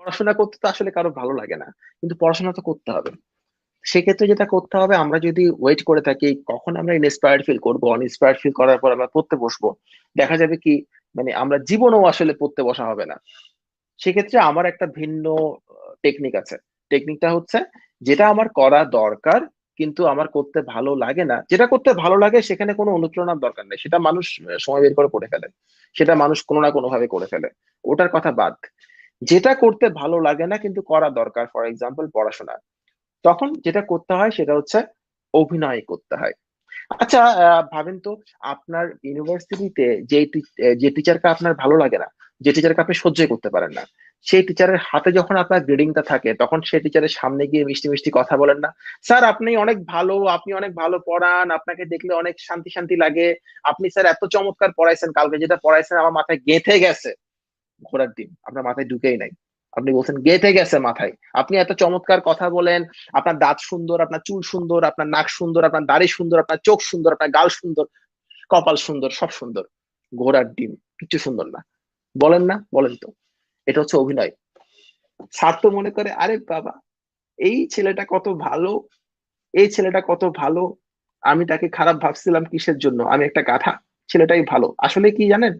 পড়াশোনা করতে তো আসলে কারো ভালো লাগে না, কিন্তু পড়াশোনা তো করতে হবে। সেক্ষেত্রে যেটা করতে হবে, আমরা যদি ওয়েট করে থাকি কখন আমরা ইন্সপায়ার্ড ফিল করবো, আনইন্সপায়ার্ড ফিল করার পর আমরা পড়তে বসবো, দেখা যাবে কি মানে আমরা জীবনেও আসলে পড়তে বসা হবে না। সেক্ষেত্রে আমার একটা ভিন্ন টেকনিক আছে। টেকনিকটা হচ্ছে, যেটা আমার করা দরকার কিন্তু আমার করতে ভালো লাগে না, যেটা করতে ভালো লাগে সেখানে কোনো অনুপ্রেরণার দরকার নেই, সেটা মানুষ সময় বের করে করে ফেলে, সেটা মানুষ কোনো না কোনো ভাবে করে ফেলে, ওটার কথা বাদ। যেটা করতে ভালো লাগে না কিন্তু করা দরকার, ফর এক্সাম্পল পড়াশোনা, তখন যেটা করতে হয় সেটা হচ্ছে অভিনয় করতে হয়। আচ্ছা, ভাবেন তো, আপনার ইউনিভার্সিটিতে যে টিচারকে আপনার ভালো লাগে না, যে টিচারকে আপনি সহ্যই করতে পারেন না, সেই টিচারের হাতে যখন আপনার গ্রেডিংটা থাকে তখন সেই টিচারের সামনে গিয়ে মিষ্টি মিষ্টি কথা বলেন না? স্যার আপনি অনেক ভালো, আপনি অনেক ভালো পড়ান, আপনাকে দেখলে অনেক শান্তি শান্তি লাগে, আপনি স্যার এত চমৎকার পড়াইছেন, কালকে যেটা পড়াইছেন আমার মাথায় গেঁথে গেছে। ঘোড়ার ডিম আপনার মাথায় ঢুকেই নাই, আপনি বলছেন গেঁথে গেছে মাথায়। আপনি এত চমৎকার কথা বলেন, আপনার দাঁত সুন্দর, আপনার চুল সুন্দর, আপনার নাক সুন্দর, আপনার দাড়ি সুন্দর, আপনার চোখ সুন্দর, আপনার গাল সুন্দর, কপাল সুন্দর, সব সুন্দর, ঘোড়ার ডিম কিচ্ছু সুন্দর না। বলেন না, বলেন তো। এটা হচ্ছে অভিনয়। স্যার তো মনে করে আরে বাবা, এই ছেলেটা কত ভালো, এই ছেলেটা কত ভালো, আমি তাকে খারাপ ভাবছিলাম কিসের জন্য, আমি একটা গাধা, ছেলেটাই ভালো। আসলে কি জানেন,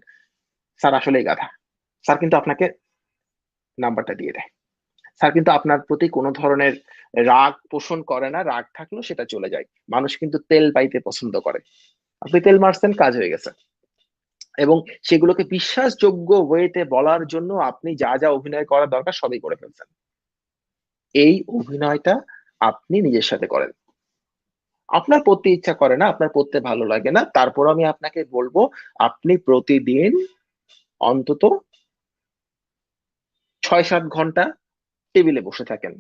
স্যার আসলেই গাধা। স্যার কিন্তু আপনাকে নাম্বারটা দিয়ে দেয়। স্যার কিন্তু আপনার প্রতি কোনো ধরনের রাগ পোষণ করে না, রাগ থাকলেও সেটা চলে যায়। মানুষ কিন্তু তেল পাইতে পছন্দ করে। আপনি তেল মারছেন, কাজ হয়ে গেছে। এবং সেগুলোকে বিশ্বাসযোগ্য ওয়েতে বলার জন্য আপনি যা যা অভিনয় করা দরকার সবই করে ফেলছেন। এই অভিনয়টা আপনি নিজের সাথে করেন। আপনার পড়তে ইচ্ছা করে না, আপনার পড়তে ভালো লাগে না, তারপর আমি আপনাকে বলবো আপনি প্রতিদিন অন্তত 6-7 ঘন্টা টেবিলে বসে থাকেন।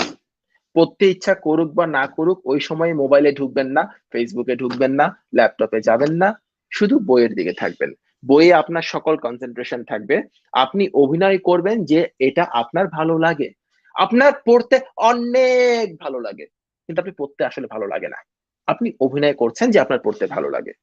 পড়তে ইচ্ছা করুক বা না করুক, ওই সময় মোবাইলে ঢুকবেন না, ফেসবুকে ঢুকবেন না, ল্যাপটপে যাবেন না, শুধু বইয়ের দিকে থাকবেন। বইয়ে আপনার সকল কনসেন্ট্রেশন থাকবে। আপনি অভিনয় করবেন যে এটা আপনার ভালো লাগে। আপনার পড়তে অনেক ভালো লাগে, কিন্তু আপনি পড়তে আসলে ভালো লাগে না। আপনি অভিনয় করছেন যে আপনার পড়তে ভালো লাগে।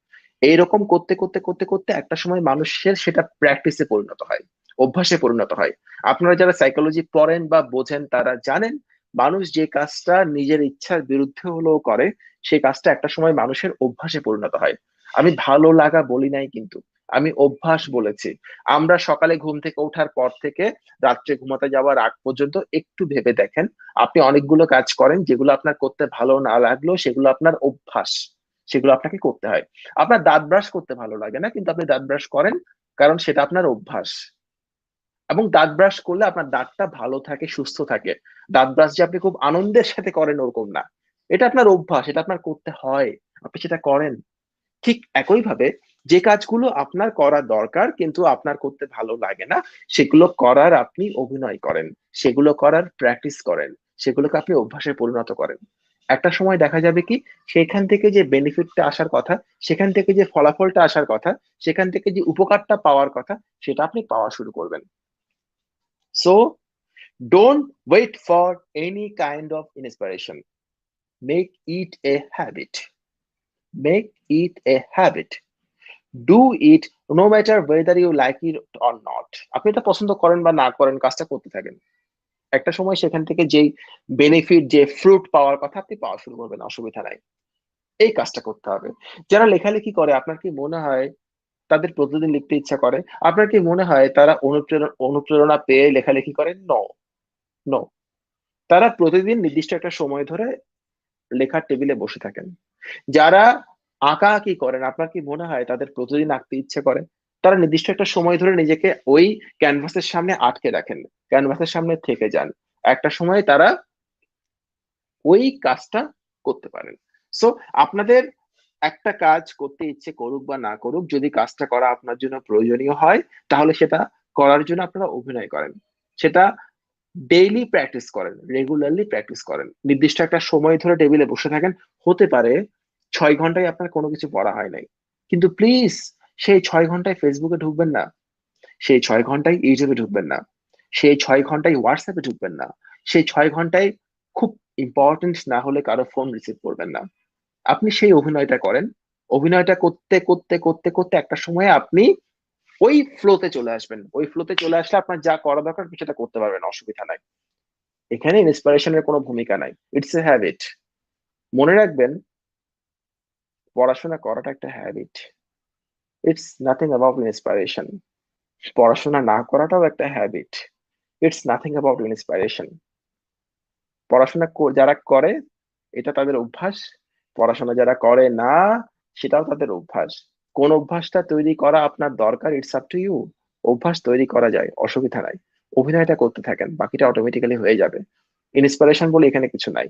এইরকম করতে করতে করতে করতে একটা সময় মানুষের সেটা প্র্যাকটিসে পরিণত হয়, অভ্যাসে পরিণত হয়। আপনারা যারা সাইকোলজি পড়েন বা বোঝেন তারা জানেন, মানুষ যে কাজটা নিজের ইচ্ছার বিরুদ্ধে হলেও করে, সেই কাজটা একটা সময় মানুষের অভ্যাসে পরিণত হয়। আমি ভালো লাগা বলি নাই কিন্তু, আমি অভ্যাস বলেছি। আমরা সকালে ঘুম থেকে ওঠার পর থেকে রাত্রে ঘুমাতে যাওয়ার আগ পর্যন্ত একটু ভেবে দেখেন, আপনি অনেকগুলো কাজ করেন যেগুলো আপনার করতে ভালো না লাগলেও সেগুলো আপনার অভ্যাস, সেগুলো আপনাকে করতে হয়। আপনার দাঁত ব্রাশ করতে ভালো লাগে না কিন্তু আপনি দাঁত ব্রাশ করেন, কারণ সেটা আপনার অভ্যাস। এবং দাঁত ব্রাশ করলে আপনার দাঁতটা ভালো থাকে, সুস্থ থাকে। দাঁত ব্রাশ যে আপনি খুব আনন্দের সাথে করেন ওরকম না, এটা আপনার অভ্যাস, এটা আপনার করতে হয়, আপনি সেটা করেন। ঠিক একইভাবে যে কাজগুলো আপনার করা দরকার কিন্তু আপনার করতে ভালো লাগে না, সেগুলো করার আপনি অভিনয় করেন, সেগুলো করার প্র্যাকটিস করেন, সেগুলোকে আপনি অভ্যাসে পরিণত করেন। একটা সময় দেখা যাবে কি, সেখান থেকে যে বেনিফিটটা আসার কথা, সেখান থেকে যে ফলাফলটা আসার কথা, সেখান থেকে যে উপকারটা পাওয়ার কথা, সেটা আপনি পাওয়া শুরু করবেন। So don't wait for any kind of inspiration. Make it a habit. Make it a habit. Do it no matter whether you like it or not. আপনি এটা পছন্দ করেন বা না করেন, কাজটা করতে থাকেন। একটা সময় সেখান থেকে যেই বেনিফিট, যে ফ্রুট পাওয়ার কথা আপনি পাওয়া শুরু করবেন, অসুবিধা নাই। এই কাজটা করতে হবে। যারা লেখালেখি করে, আপনার কি মনে হয় তাদের প্রতিদিন লিখতে ইচ্ছা করে? আপনার কি মনে হয় তারা অনুপ্রেরণা পেয়ে লেখালেখি করে? No, no. তারা প্রতিদিন নির্দিষ্ট একটা সময় ধরে লেখার টেবিলে বসে থাকেন। যারা আঁকাআঁকি করেন, আপনার কি মনে হয় তাদের প্রতিদিন আঁকতে ইচ্ছে করে? তারা নির্দিষ্ট একটা সময় ধরে নিজেকে ওই ক্যানভাসের সামনে আটকে রাখেন, ক্যানভাসের সামনে থেকে যান। একটা সময় তারা ওই কাজটা করতে পারেন। সো আপনাদের একটা কাজ করতে ইচ্ছে করুক বা না করুক, যদি কাজটা করা আপনার জন্য প্রয়োজনীয় হয়, তাহলে সেটা করার জন্য আপনারা অভিনয় করেন। সেটা ডেইলি প্র্যাকটিস করেন, রেগুলারলি প্র্যাকটিস করেন, নির্দিষ্ট একটা সময় ধরে টেবিলে বসে থাকেন। হতে পারে 6 ঘন্টায় আপনার কোনো কিছু পড়া হয় নাই, কিন্তু প্লিজ সেই 6 ঘন্টায় ফেসবুকে ঢুকবেন না, সেই 6 ঘন্টায় ইউটিউবে ঢুকবেন না, সেই 6 ঘন্টায় হোয়াটসঅ্যাপে ঢুকবেন না, সেই 6 ঘন্টায় খুব ইম্পর্টেন্ট না হলে কারো ফোন রিসিভ করবেন না। আপনি সেই অভিনয়টা করেন। অভিনয়টা করতে করতে করতে করতে একটা সময় আপনি ওই ফ্লোতে চলে আসবেন। ওই ফ্লোতে চলে আসলে আপনার যা করা দরকার আপনি সেটা করতে পারবেন, অসুবিধা নাই। এখানে ইন্সপিরেশনের কোনো ভূমিকা নাই, ইটস এ হ্যাবিট। মনে রাখবেন, পড়াশোনা করাটা একটা habit, it's nothing about inspiration. পড়াশোনা না করাটাও একটা habit, it's nothing about inspiration. পড়াশোনা যারা করে এটা তাদের অভ্যাস, পড়াশোনা যারা করে না সেটাও তাদের অভ্যাস। কোন অভ্যাসটা তৈরি করা আপনার দরকার, ইটস আপ টু ইউ। অভ্যাস তৈরি করা যায়, অসুবিধা নাই। অভিনয়টা করতে থাকেন, বাকিটা অটোমেটিক্যালি হয়ে যাবে। ইন্সপিরেশন বলে এখানে কিছু নাই।